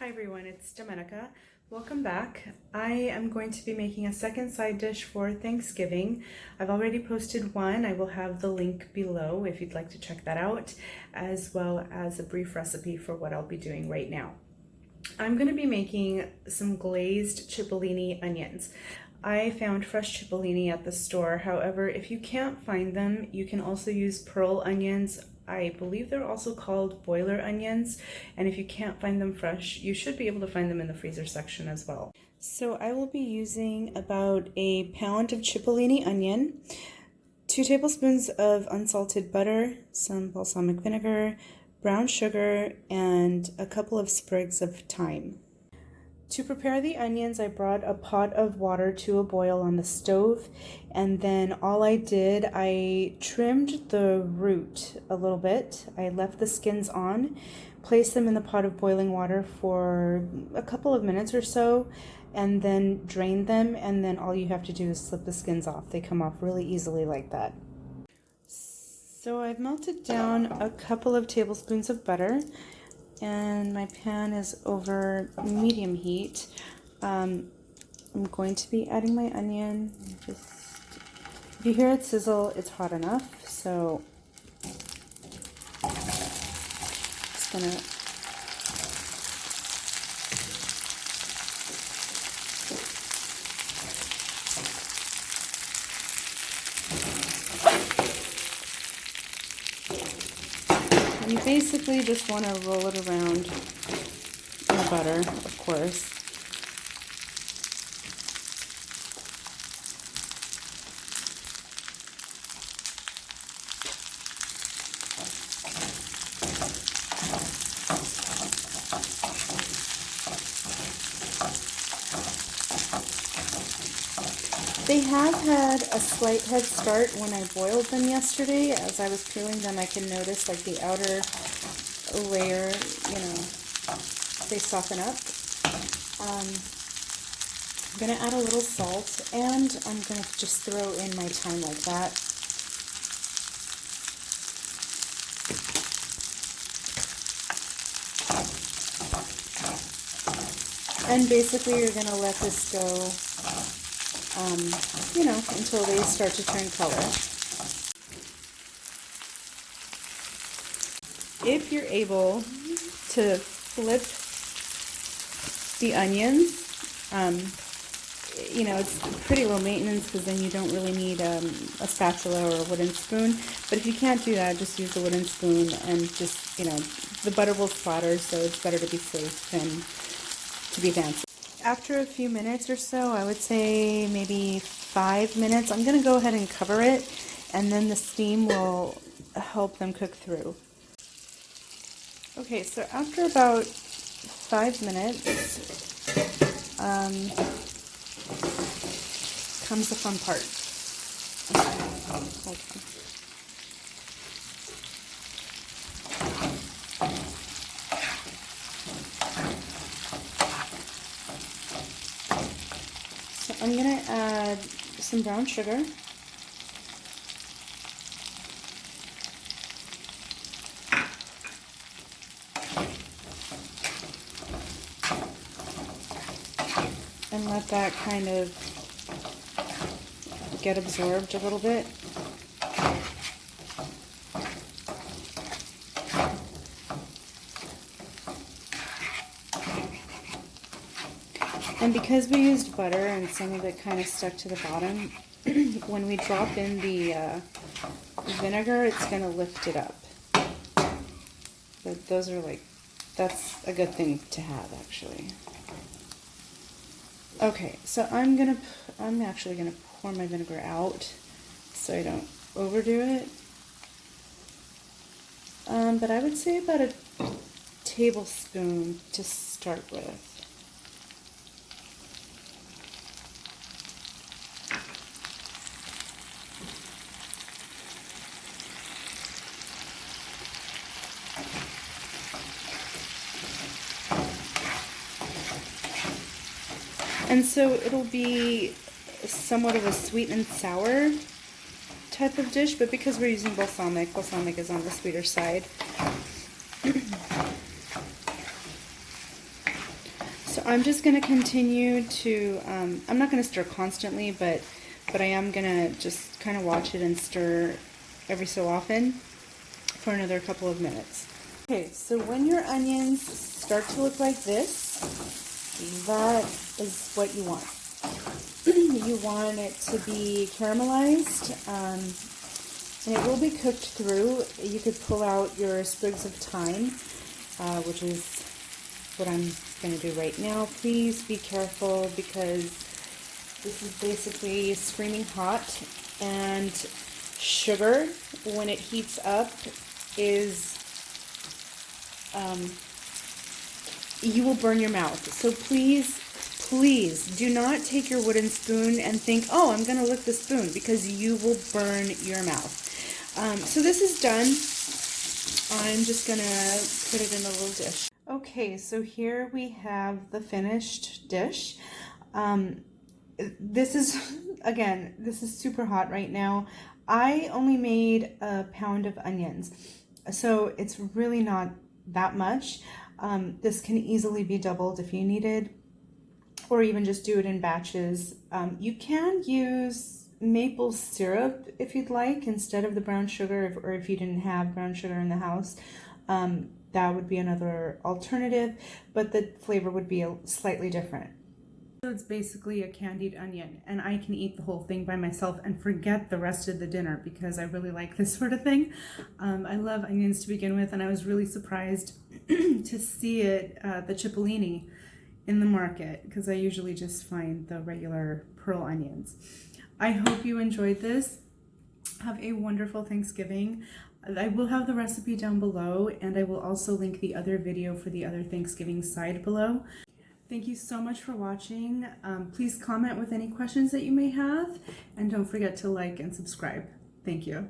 Hi everyone, it's Domenica. Welcome back. I am going to be making a second side dish for Thanksgiving. I've already posted one. I will have the link below if you'd like to check that out, as well as a brief recipe for what I'll be doing right now. I'm going to be making some glazed cipollini onions. I found fresh cipollini at the store. However, if you can't find them, you can also use pearl onions. I believe they're also called boiler onions, and if you can't find them fresh, you should be able to find them in the freezer section as well. So I will be using about a pound of cipollini onion, 2 tablespoons of unsalted butter, some balsamic vinegar, brown sugar, and a couple of sprigs of thyme. To prepare the onions, I brought a pot of water to a boil on the stove, and then all I did, I trimmed the root a little bit. I left the skins on, placed them in the pot of boiling water for a couple of minutes or so, and then drained them, and then all you have to do is slip the skins off. They come off really easily like that. So I've melted down a couple of tablespoons of butter, and my pan is over medium heat. I'm going to be adding my onion. If you hear it sizzle, it's hot enough. So just gonna you basically just want to roll it around in the butter, of course. They have had a slight head start when I boiled them yesterday. As I was peeling them, I can notice like the outer layer, they soften up. I'm going to add a little salt, and I'm going to just throw in my thyme like that. And basically you're going to let this go until they start to turn color. If you're able to flip the onions, it's pretty low maintenance because then you don't really need a spatula or a wooden spoon. But if you can't do that, just use the wooden spoon, and just, the butter will splatter, so it's better to be safe than to be fancy. After a few minutes or so, I would say maybe 5 minutes, I'm going to go ahead and cover it, and then the steam will help them cook through. Okay, so after about 5 minutes comes the fun part. Okay, hold on. I'm going to add some brown sugar. And let that kind of get absorbed a little bit. And because we used butter and some of it kind of stuck to the bottom, when we drop in the vinegar, it's going to lift it up. But that's a good thing to have, actually. Okay, so I'm actually gonna pour my vinegar out so I don't overdo it. But I would say about a tablespoon to start with. And so it'll be somewhat of a sweet and sour type of dish, but because we're using balsamic is on the sweeter side. So I'm just going to continue to, I'm not going to stir constantly, but I am going to just kind of watch it and stir every so often for another couple of minutes. Okay, so when your onions start to look like this, that is what you want. You want it to be caramelized, and it will be cooked through. You could pull out your sprigs of thyme, which is what I'm going to do right now. Please be careful because this is basically screaming hot, and sugar, when it heats up, is you will burn your mouth. So please do not take your wooden spoon and think, oh, I'm going to lick the spoon, because you will burn your mouth. So this is done. I'm just going to put it in a little dish. Okay, so here we have the finished dish. This is, again, this is super hot right now. I only made a pound of onions, so it's really not that much. This can easily be doubled if you needed, or even just do it in batches. You can use maple syrup if you'd like instead of the brown sugar, or if you didn't have brown sugar in the house. That would be another alternative, but the flavor would be slightly different. So it's basically a candied onion, and I can eat the whole thing by myself and forget the rest of the dinner because I really like this sort of thing. I love onions to begin with, and I was really surprised to see it, the Cipollini, in the market, because I usually just find the regular pearl onions. I hope you enjoyed this. Have a wonderful Thanksgiving. I will have the recipe down below, and I will also link the other video for the other Thanksgiving side below. Thank you so much for watching. Please comment with any questions that you may have, and don't forget to like and subscribe. Thank you.